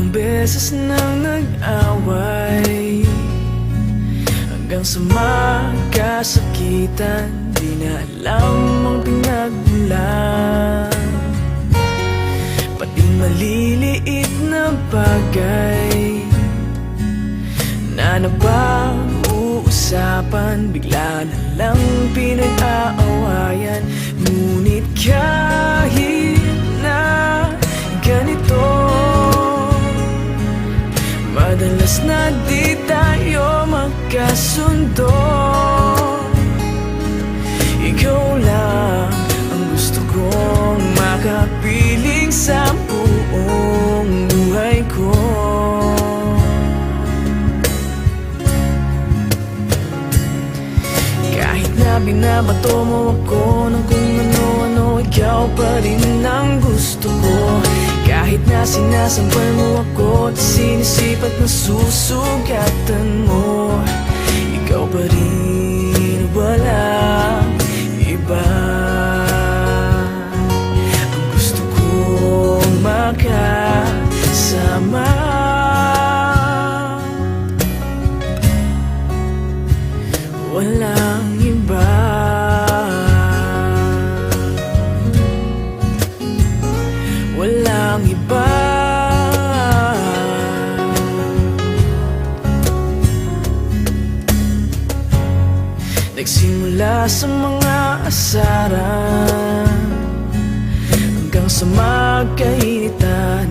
Ilang beses nang nag-away, hanggang sa magkasakitan, di na alam ang pinagmulan. Pati maliliit na bagay na napag-uusapan, bigla na lang pinag-aawayan. Ngunit kahit na ganito, madalas na di tayo magkasundo. Ikaw lang ang gusto kong makapiling sa buong buhay ko. Kahit na binabato mo ako ng kung ano-ano, ikaw pa rin ang gusto ko. Kahit na sinasampal mo ako at sinisipat na susugatan mo, ikaw pa rin, walang iba. Ang gusto kong makasama, walang iba. Walang iba. Nagsimula sa mga asaran hanggang sa magkainitan,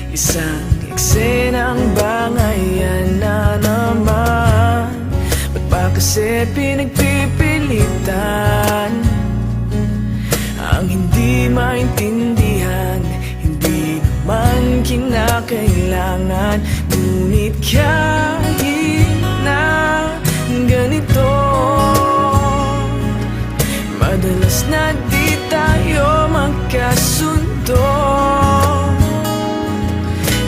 isang eksenang bangayan na naman. Ba't ba kasi pinagpipilitan ang hindi maintindihan? Hindi naman kinakailangan. Ngunit kahit na ganito, madalas na di tayo magkasundo.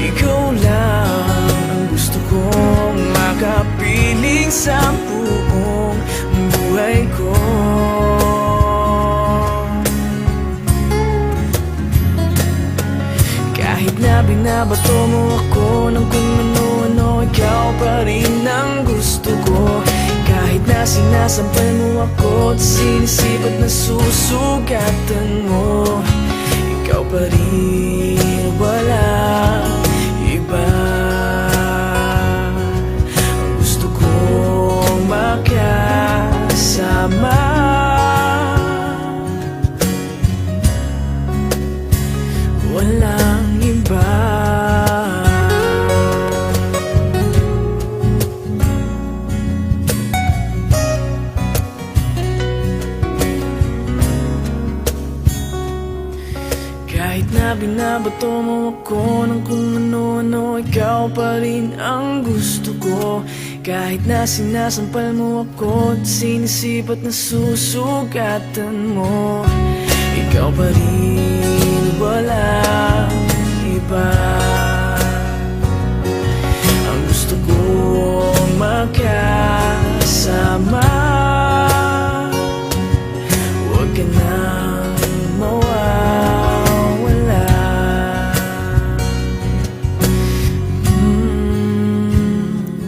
Ikaw lang ang gusto kong makapiling sa buong buhay ko. Kahit na binabato mo ako ng kung ano-ano, ikaw pa rin ang gusto ko. Kahit na sinasampal mo ako at sinisipat na susugatan mo, ikaw pa rin, walang iba. Ang gusto kong makasama, walang iba. Kahit na binabato mo ako ng kung ano-ano, ikaw pa rin ang gusto ko. Kahit na sinasampal mo ako at sinisipat na susugatan mo, ikaw pa rin, walang iba. Ang gusto kong makasama, huwag ka nang mawawala.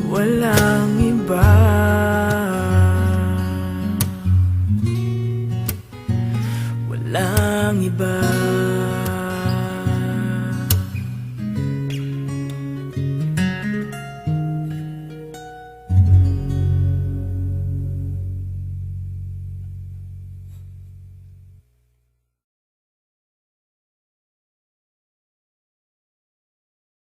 Walang iba. Walang iba.